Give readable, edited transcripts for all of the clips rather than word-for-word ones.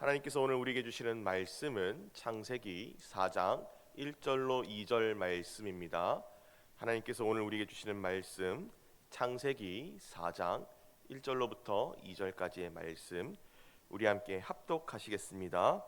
하나님께서 오늘 우리에게 주시는 말씀은 창세기 4장 1절로 2절 말씀입니다. 하나님께서 오늘 우리에게 주시는 말씀 창세기 4장 1절로부터 2절까지의 말씀 우리 함께 합독하시겠습니다.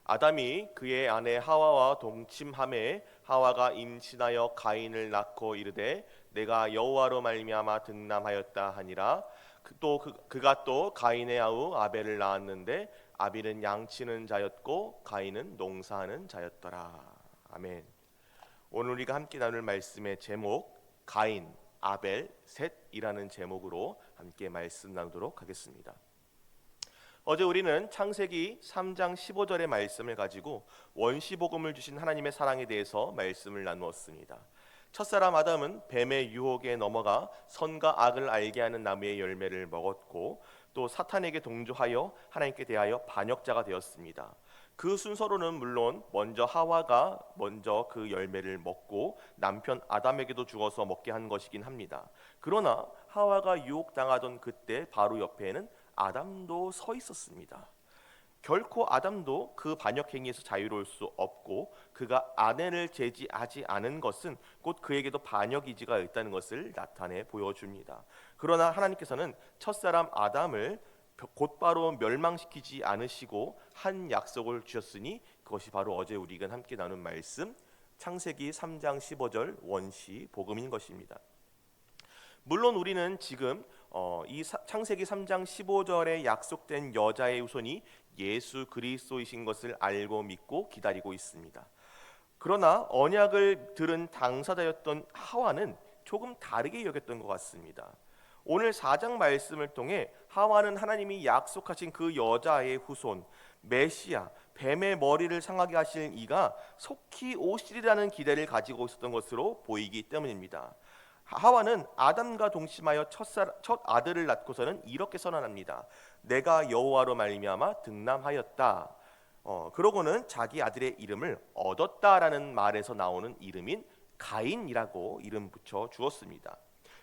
아담이 그의 아내 하와와 동침하매 하와가 임신하여 가인을 낳고 이르되 내가 여호와로 말미암아 등남하였다 하니라. 그가 또 가인의 아우 아벨을 낳았는데 아벨은 양치는 자였고 가인은 농사하는 자였더라. 아멘. 오늘 우리가 함께 나눌 말씀의 제목 가인, 아벨, 셋이라는 제목으로 함께 말씀 나누도록 하겠습니다. 어제 우리는 창세기 3장 15절의 말씀을 가지고 원시복음을 주신 하나님의 사랑에 대해서 말씀을 나누었습니다. 첫사람 아담은 뱀의 유혹에 넘어가 선과 악을 알게 하는 나무의 열매를 먹었고 또 사탄에게 동조하여 하나님께 대하여 반역자가 되었습니다. 그 순서로는 물론 먼저 하와가 먼저 그 열매를 먹고 남편 아담에게도 주어서 먹게 한 것이긴 합니다. 그러나 하와가 유혹당하던 그때 바로 옆에는 아담도 서 있었습니다. 결코 아담도 그 반역 행위에서 자유로울 수 없고 그가 아내를 제지하지 않은 것은 곧 그에게도 반역 의지가 있다는 것을 나타내 보여줍니다. 그러나 하나님께서는 첫사람 아담을 곧바로 멸망시키지 않으시고 한 약속을 주셨으니 그것이 바로 어제 우리가 함께 나눈 말씀 창세기 3장 15절 원시 복음인 것입니다. 물론 우리는 지금 이 창세기 3장 15절에 약속된 여자의 후손이 예수 그리스도이신 것을 알고 믿고 기다리고 있습니다. 그러나 언약을 들은 당사자였던 하와는 조금 다르게 여겼던 것 같습니다. 오늘 4장 말씀을 통해 하와는 하나님이 약속하신 그 여자의 후손 메시아 뱀의 머리를 상하게 하실 이가 속히 오시리라는 기대를 가지고 있었던 것으로 보이기 때문입니다. 하와는 아담과 동침하여 첫 아들을 낳고서는 이렇게 선언합니다. 내가 여호와로 말미암아 등남하였다. 그러고는 자기 아들의 이름을 얻었다라는 말에서 나오는 이름인 가인이라고 이름 붙여 주었습니다.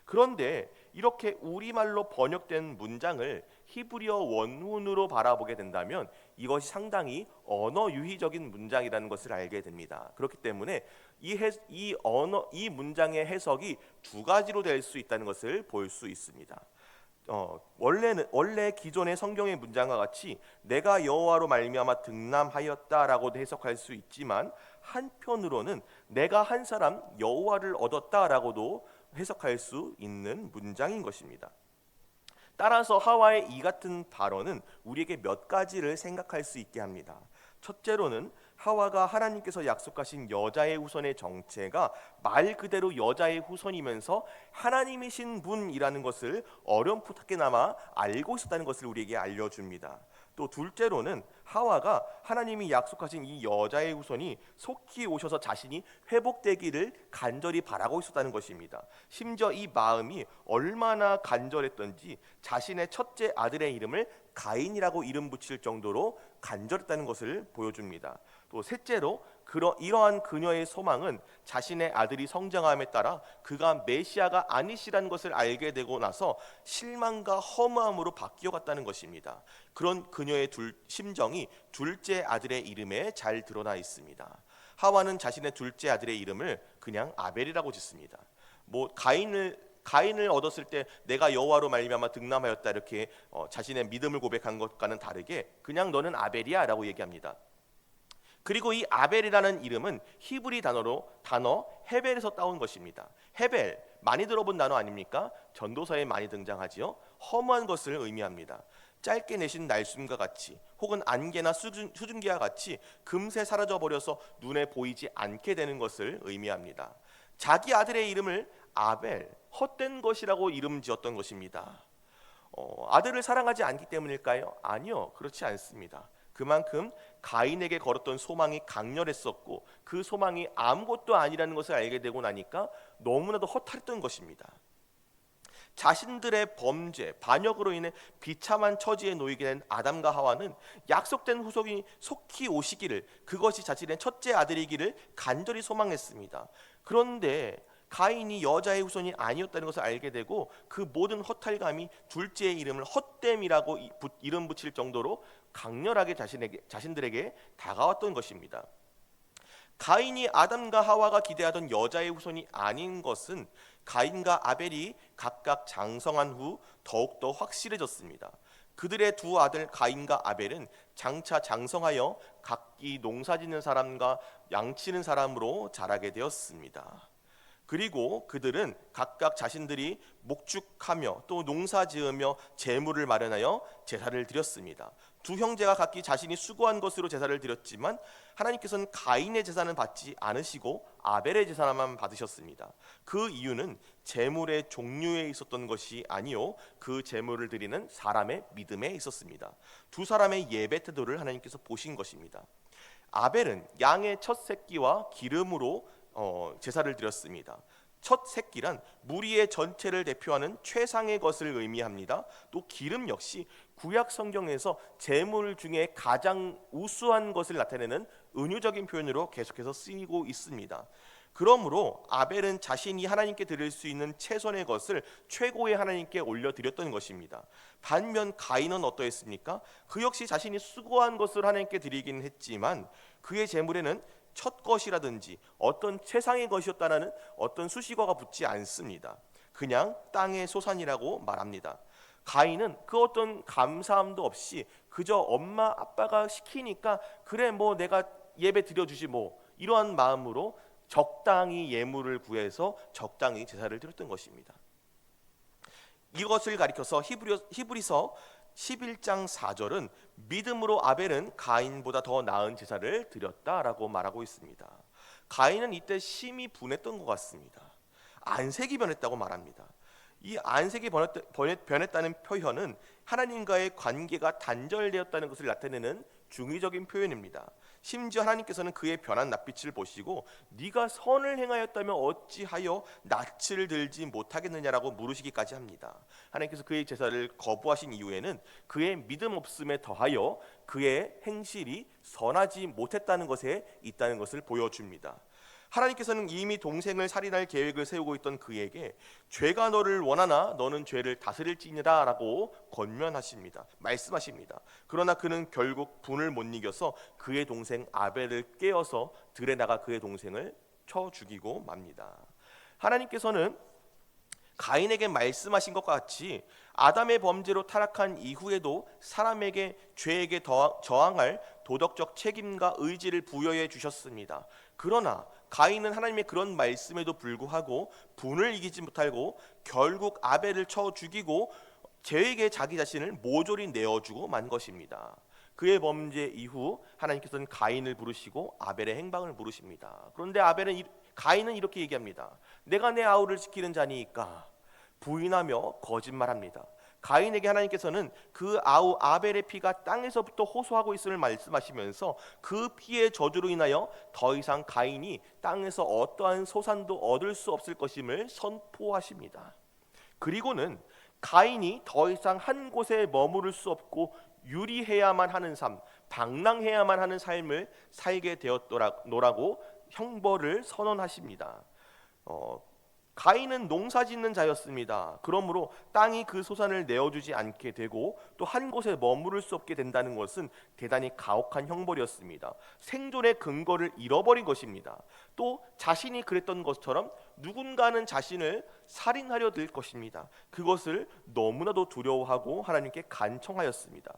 그런데 이렇게 우리말로 번역된 문장을 히브리어 원문으로 바라보게 된다면 이것이 상당히 언어 유희적인 문장이라는 것을 알게 됩니다. 그렇기 때문에 이 문장의 해석이 두 가지로 될 수 있다는 것을 볼 수 있습니다. 원래 기존의 성경의 문장과 같이 내가 여호와로 말미암아 등남하였다라고도 해석할 수 있지만 한편으로는 내가 한 사람 여호와를 얻었다라고도 해석할 수 있는 문장인 것입니다. 따라서 하와의 이 같은 발언은 우리에게 몇 가지를 생각할 수 있게 합니다. 첫째로는 하와가 하나님께서 약속하신 여자의 후손의 정체가 말 그대로 여자의 후손이면서 하나님이신 분이라는 것을 어렴풋하게나마 알고 있었다는 것을 우리에게 알려줍니다. 또 둘째로는 하와가 하나님이 약속하신 이 여자의 후손이 속히 오셔서 자신이 회복되기를 간절히 바라고 있었다는 것입니다. 심지어 이 마음이 얼마나 간절했던지 자신의 첫째 아들의 이름을 가인이라고 이름 붙일 정도로 간절했다는 것을 보여줍니다. 또 셋째로 이러한 그녀의 소망은 자신의 아들이 성장함에 따라 그가 메시아가 아니시라는 것을 알게 되고 나서 실망과 허무함으로 바뀌어갔다는 것입니다. 그런 그녀의 심정이 둘째 아들의 이름에 잘 드러나 있습니다. 하와는 자신의 둘째 아들의 이름을 그냥 아벨이라고 짓습니다. 가인을 얻었을 때 내가 여호와로 말미암아 등남하였다 이렇게 자신의 믿음을 고백한 것과는 다르게 그냥 너는 아벨이야 라고 얘기합니다. 그리고 이 아벨이라는 이름은 히브리 단어 헤벨에서 따온 것입니다. 헤벨 많이 들어본 단어 아닙니까? 전도서에 많이 등장하지요. 허무한 것을 의미합니다. 짧게 내신 날숨과 같이 혹은 안개나 수증기와 같이 금세 사라져버려서 눈에 보이지 않게 되는 것을 의미합니다. 자기 아들의 이름을 아벨, 헛된 것이라고 이름 지었던 것입니다. 아들을 사랑하지 않기 때문일까요? 아니요, 그렇지 않습니다. 그만큼 가인에게 걸었던 소망이 강렬했었고 그 소망이 아무것도 아니라는 것을 알게 되고 나니까 너무나도 허탈했던 것입니다. 자신들의 범죄, 반역으로 인해 비참한 처지에 놓이게 된 아담과 하와는 약속된 후손이 속히 오시기를, 그것이 자신의 첫째 아들이기를 간절히 소망했습니다. 그런데 가인이 여자의 후손이 아니었다는 것을 알게 되고 그 모든 허탈감이 둘째의 이름을 헛됨이라고 이름 붙일 정도로 강렬하게 자신들에게 다가왔던 것입니다. 가인이 아담과 하와가 기대하던 여자의 후손이 아닌 것은 가인과 아벨이 각각 장성한 후 더욱더 확실해졌습니다. 그들의 두 아들 가인과 아벨은 장차 장성하여 각기 농사짓는 사람과 양치는 사람으로 자라게 되었습니다. 그리고 그들은 각각 자신들이 목축하며 또 농사지으며 재물을 마련하여 제사를 드렸습니다. 두 형제가 각기 자신이 수고한 것으로 제사를 드렸지만 하나님께서는 가인의 제사는 받지 않으시고 아벨의 제사만 받으셨습니다. 그 이유는 재물의 종류에 있었던 것이 아니요 그 재물을 드리는 사람의 믿음에 있었습니다. 두 사람의 예배 태도를 하나님께서 보신 것입니다. 아벨은 양의 첫 새끼와 기름으로 제사를 드렸습니다. 첫 새끼란 무리의 전체를 대표하는 최상의 것을 의미합니다. 또 기름 역시 구약 성경에서 제물 중에 가장 우수한 것을 나타내는 은유적인 표현으로 계속해서 쓰이고 있습니다. 그러므로 아벨은 자신이 하나님께 드릴 수 있는 최선의 것을 최고의 하나님께 올려드렸던 것입니다. 반면 가인은 어떠했습니까? 그 역시 자신이 수고한 것을 하나님께 드리긴 했지만 그의 제물에는 첫 것이라든지 어떤 최상의 것이었다는 어떤 수식어가 붙지 않습니다. 그냥 땅의 소산이라고 말합니다. 가인은 그 어떤 감사함도 없이 그저 엄마 아빠가 시키니까 그래 뭐 내가 예배 드려주지 뭐 이러한 마음으로 적당히 예물을 구해서 적당히 제사를 드렸던 것입니다. 이것을 가리켜서 히브리서 11장 4절은 믿음으로 아벨은 가인보다 더 나은 제사를 드렸다라고 말하고 있습니다. 가인은 이때 심히 분했던 것 같습니다. 안색이 변했다고 말합니다. 이 안색이 변했다는 표현은 하나님과의 관계가 단절되었다는 것을 나타내는 중의적인 표현입니다. 심지어 하나님께서는 그의 변한 낯빛을 보시고 네가 선을 행하였다면 어찌하여 낯을 들지 못하겠느냐라고 물으시기까지 합니다. 하나님께서 그의 제사를 거부하신 이후에는 그의 믿음 없음에 더하여 그의 행실이 선하지 못했다는 것에 있다는 것을 보여줍니다. 하나님께서는 이미 동생을 살인할 계획을 세우고 있던 그에게 죄가 너를 원하나 너는 죄를 다스릴지니라 라고 권면하십니다. 말씀하십니다. 그러나 그는 결국 분을 못 이겨서 그의 동생 아벨을 깨어서 들에 나가 그의 동생을 쳐 죽이고 맙니다. 하나님께서는 가인에게 말씀하신 것과 같이 아담의 범죄로 타락한 이후에도 사람에게 죄에게 저항할 도덕적 책임과 의지를 부여해 주셨습니다. 그러나 가인은 하나님의 그런 말씀에도 불구하고 분을 이기지 못하고 결국 아벨을 쳐 죽이고 죄에게 자기 자신을 모조리 내어주고 만 것입니다. 그의 범죄 이후 하나님께서는 가인을 부르시고 아벨의 행방을 물으십니다. 그런데 가인은 이렇게 얘기합니다. 내가 내 아우를 지키는 자니까 부인하며 거짓말합니다. 가인에게 하나님께서는 그 아우 아벨의 피가 땅에서부터 호소하고 있음을 말씀하시면서 그 피의 저주로 인하여 더 이상 가인이 땅에서 어떠한 소산도 얻을 수 없을 것임을 선포하십니다. 그리고는 가인이 더 이상 한 곳에 머무를 수 없고 유리해야만 하는 삶, 방랑해야만 하는 삶을 살게 되었노라고 형벌을 선언하십니다. 가인은 농사짓는 자였습니다. 그러므로 땅이 그 소산을 내어주지 않게 되고 또 한 곳에 머무를 수 없게 된다는 것은 대단히 가혹한 형벌이었습니다. 생존의 근거를 잃어버린 것입니다. 또 자신이 그랬던 것처럼 누군가는 자신을 살인하려 들 것입니다. 그것을 너무나도 두려워하고 하나님께 간청하였습니다.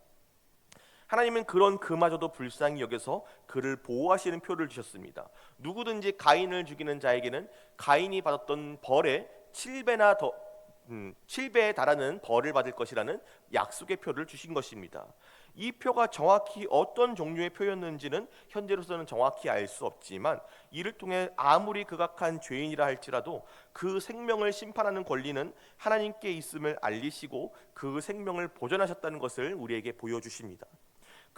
하나님은 그런 그마저도 불쌍히 여겨서 그를 보호하시는 표를 주셨습니다. 누구든지 가인을 죽이는 자에게는 가인이 받았던 벌의 7배에 달하는 벌을 받을 것이라는 약속의 표를 주신 것입니다. 이 표가 정확히 어떤 종류의 표였는지는 현재로서는 정확히 알 수 없지만 이를 통해 아무리 극악한 죄인이라 할지라도 그 생명을 심판하는 권리는 하나님께 있음을 알리시고 그 생명을 보존하셨다는 것을 우리에게 보여주십니다.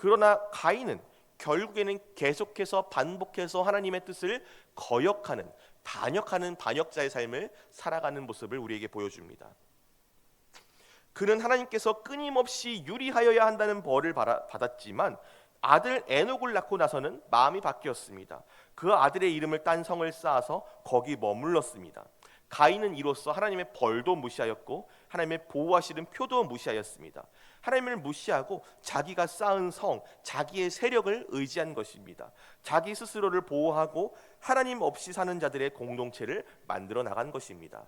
그러나 가인은 결국에는 계속해서 반복해서 하나님의 뜻을 거역하는, 반역하는 반역자의 삶을 살아가는 모습을 우리에게 보여줍니다. 그는 하나님께서 끊임없이 유리하여야 한다는 벌을 받았지만 아들 에녹을 낳고 나서는 마음이 바뀌었습니다. 그 아들의 이름을 딴 성을 쌓아서 거기 머물렀습니다. 가인은 이로써 하나님의 벌도 무시하였고 하나님의 보호하시는 표도 무시하였습니다. 하나님을 무시하고 자기가 쌓은 성, 자기의 세력을 의지한 것입니다. 자기 스스로를 보호하고 하나님 없이 사는 자들의 공동체를 만들어 나간 것입니다.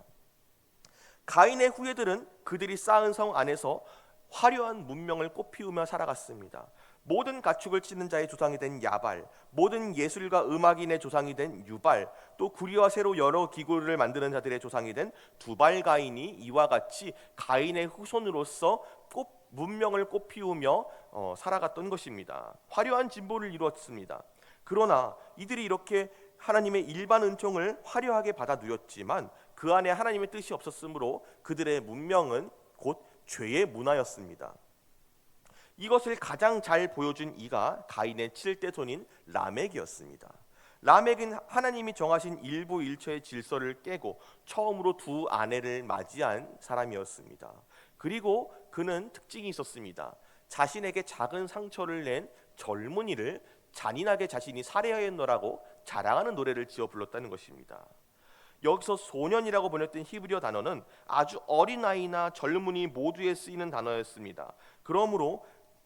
가인의 후예들은 그들이 쌓은 성 안에서 화려한 문명을 꽃피우며 살아갔습니다. 모든 가축을 치는 자의 조상이 된 야발, 모든 예술가 음악인의 조상이 된 유발, 또 구리와 쇠로 여러 기구를 만드는 자들의 조상이 된 두발 가인이 이와 같이 가인의 후손으로서 문명을 꽃피우며 살아갔던 것입니다. 화려한 진보를 이루었습니다. 그러나 이들이 이렇게 하나님의 일반 은총을 화려하게 받아 누렸지만 그 안에 하나님의 뜻이 없었으므로 그들의 문명은 곧 죄의 문화였습니다. 이것을 가장 잘 보여준 이가 가인의 7대 손인 라멕이었습니다. 라멕은 하나님이 정하신 일부일처의 질서를 깨고 처음으로 두 아내를 맞이한 사람이었습니다. 그리고 그는 특징이 있었습니다. 자신에게 작은 상처를 낸 젊은이를 잔인하게 자신이 살해하였노라고 자랑하는 노래를 지어 불렀다는 것입니다. 여기서 소년이라고 번역된 히브리어 단어는 아주 어린 아이나 젊은이 모두에 쓰이는 단어였습니다. 그러므로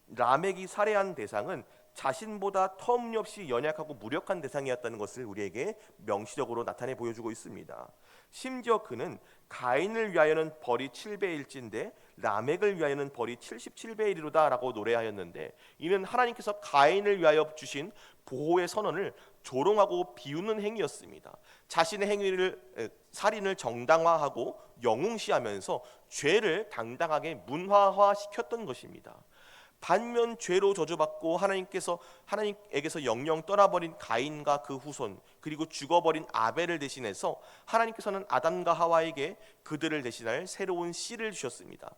라멕이 살해한 대상은 자신보다 터무니없이 연약하고 무력한 대상이었다는 것을 우리에게 명시적으로 나타내 보여주고 있습니다. 심지어 그는 가인을 위하여는 벌이 7배일진데 라멕을 위하여는 벌이 77배이리로다 라고 노래하였는데, 이는 하나님께서 가인을 위하여 주신 보호의 선언을 조롱하고 비웃는 행위였습니다. 자신의 행위를 살인을 정당화하고 영웅시하면서 죄를 당당하게 문화화시켰던 것입니다. 반면 죄로 저주받고 하나님에게서 영영 떠나버린 가인과 그 후손, 그리고 죽어버린 아벨을 대신해서 하나님께서는 아담과 하와에게 그들을 대신할 새로운 씨를 주셨습니다.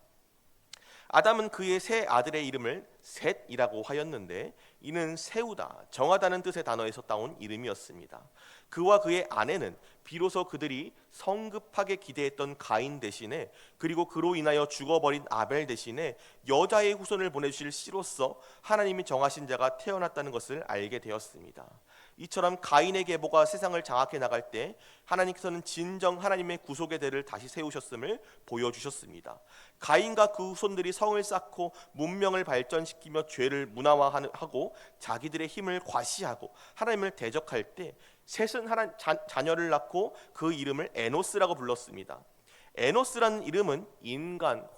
아담은 그의 세 아들의 이름을 셋이라고 하였는데 이는 세우다, 정하다는 뜻의 단어에서 따온 이름이었습니다. 그와 그의 아내는 비로소 그들이 성급하게 기대했던 가인 대신에, 그리고 그로 인하여 죽어버린 아벨 대신에 여자의 후손을 보내주실 씨로서 하나님이 정하신 자가 태어났다는 것을 알게 되었습니다. 이처럼 가인의 계보가 세상을 장악해 나갈 때 하나님께서는 진정 하나님의 구속의 대를 다시 세우셨음을 보여주셨습니다. 가인과 그 후손들이 성을 쌓고 문명을 발전시키며 죄를 문화화하고 자기들의 힘을 과시하고 하나님을 대적할 때 셋은 자녀를 낳고 그 이름을 에노스라고 불렀습니다. 에노스라는 이름은 인간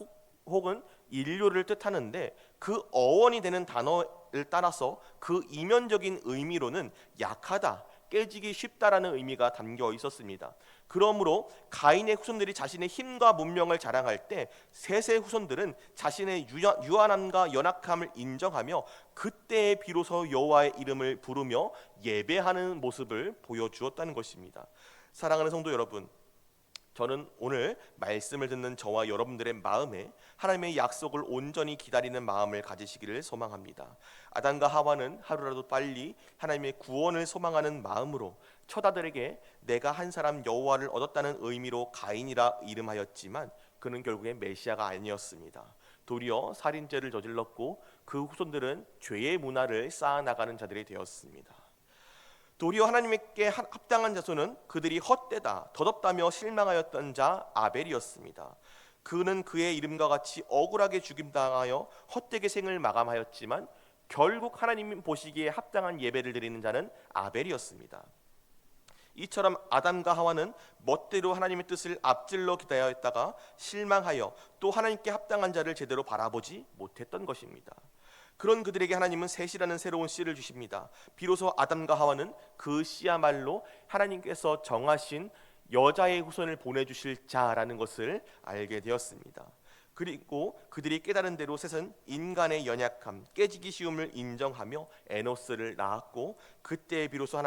혹은 인류를 뜻하는데 그 어원이 되는 단어를 따라서 그 이면적인 의미로는 약하다, 깨지기 쉽다라는 의미가 담겨 있었습니다. 그러므로 가인의 후손들이 자신의 힘과 문명을 자랑할 때 셋의 후손들은 자신의 유한함과 연약함을 인정하며 그때에 비로소 여호와의 이름을 부르며 예배하는 모습을 보여주었다는 것입니다. 사랑하는 성도 여러분, 저는 오늘 말씀을 듣는 저와 여러분들의 마음에 하나님의 약속을 온전히 기다리는 마음을 가지시기를 소망합니다. 아담과 하와는 하루라도 빨리 하나님의 구원을 소망하는 마음으로 첫 아들에게 내가 한 사람 여호와를 얻었다는 의미로 가인이라 이름하였지만 그는 결국에 메시아가 아니었습니다. 도리어 살인죄를 저질렀고 그 후손들은 죄의 문화를 쌓아나가는 자들이 되었습니다. 도리어 하나님께 합당한 자손은 그들이 헛되다, 더덥다며 실망하였던 자 아벨이었습니다. 그는 그의 이름과 같이 억울하게 죽임당하여 헛되게 생을 마감하였지만 결국 하나님 보시기에 합당한 예배를 드리는 자는 아벨이었습니다. 이처럼 아담과 하와는 멋대로 하나님의 뜻을 앞질러 기다렸다가 실망하여 또 하나님께 합당한 자를 제대로 바라보지 못했던 것입니다. 그런 그들에게 하나님은 셋이라는 새로운 씨를 주십니다. 비로소 아담과 하와는 그 씨야말로 하나님께서 정하신 여자의 후손을 보내주실 자라는 것을 알게 되었습니다. 그리고 그들이 깨달은 대로 셋은 인간의 연약함, 깨지기 쉬움을 인정하며 에노스를 낳았고 그때 비로소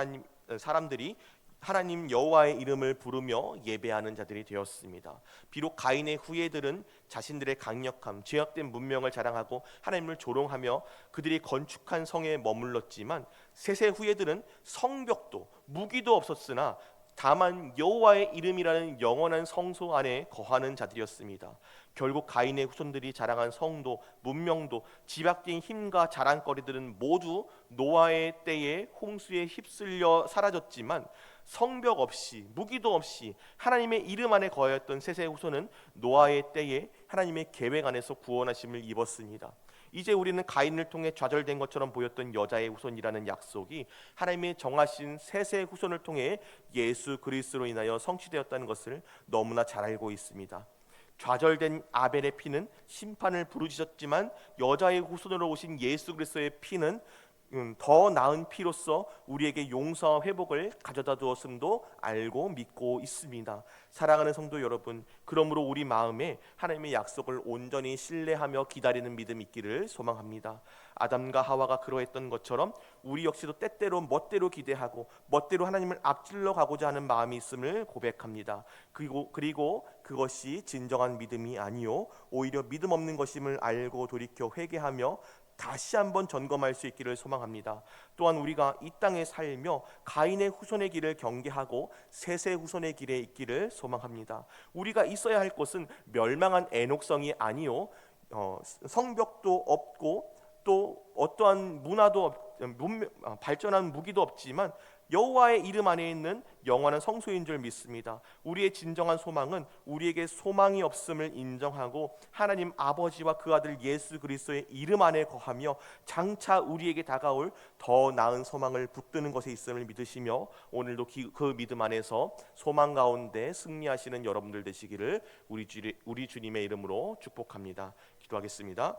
사람들이 하나님 여호와의 이름을 부르며 예배하는 자들이 되었습니다. 비록 가인의 후예들은 자신들의 강력함, 죄악된 문명을 자랑하고 하나님을 조롱하며 그들이 건축한 성에 머물렀지만 셋의 후예들은 성벽도 무기도 없었으나 다만 여호와의 이름이라는 영원한 성소 안에 거하는 자들이었습니다. 결국 가인의 후손들이 자랑한 성도, 문명도, 집약된 힘과 자랑거리들은 모두 노아의 때에 홍수에 휩쓸려 사라졌지만 성벽 없이, 무기도 없이 하나님의 이름 안에 거하였던 셋의 후손은 노아의 때에 하나님의 계획 안에서 구원하심을 입었습니다. 이제 우리는 가인을 통해 좌절된 것처럼 보였던 여자의 후손이라는 약속이 하나님의 정하신 셋의 후손을 통해 예수 그리스도로 인하여 성취되었다는 것을 너무나 잘 알고 있습니다. 좌절된 아벨의 피는 심판을 부르짖었지만 여자의 후손으로 오신 예수 그리스도의 피는 더 나은 피로서 우리에게 용서와 회복을 가져다 두었음도 알고 믿고 있습니다. 사랑하는 성도 여러분, 그러므로 우리 마음에 하나님의 약속을 온전히 신뢰하며 기다리는 믿음 있기를 소망합니다. 아담과 하와가 그러했던 것처럼 우리 역시도 때때로 멋대로 기대하고 멋대로 하나님을 앞질러 가고자 하는 마음이 있음을 고백합니다. 그리고 그것이 진정한 믿음이 아니요 오히려 믿음 없는 것임을 알고 돌이켜 회개하며 다시 한번 점검할 수 있기를 소망합니다. 또한 우리가 이 땅에 살며 가인의 후손의 길을 경계하고 셋의 후손의 길에 있기를 소망합니다. 우리가 있어야 할 것은 멸망한 애녹성이 아니요 성벽도 없고 또 어떠한 문화도 발전한 무기도 없지만 여호와의 이름 안에 있는 영원한 성소인 줄 믿습니다. 우리의 진정한 소망은 우리에게 소망이 없음을 인정하고 하나님 아버지와 그 아들 예수 그리스도의 이름 안에 거하며 장차 우리에게 다가올 더 나은 소망을 붙드는 것에 있음을 믿으시며 오늘도 그 믿음 안에서 소망 가운데 승리하시는 여러분들 되시기를 우리 주님의 이름으로 축복합니다. 기도하겠습니다.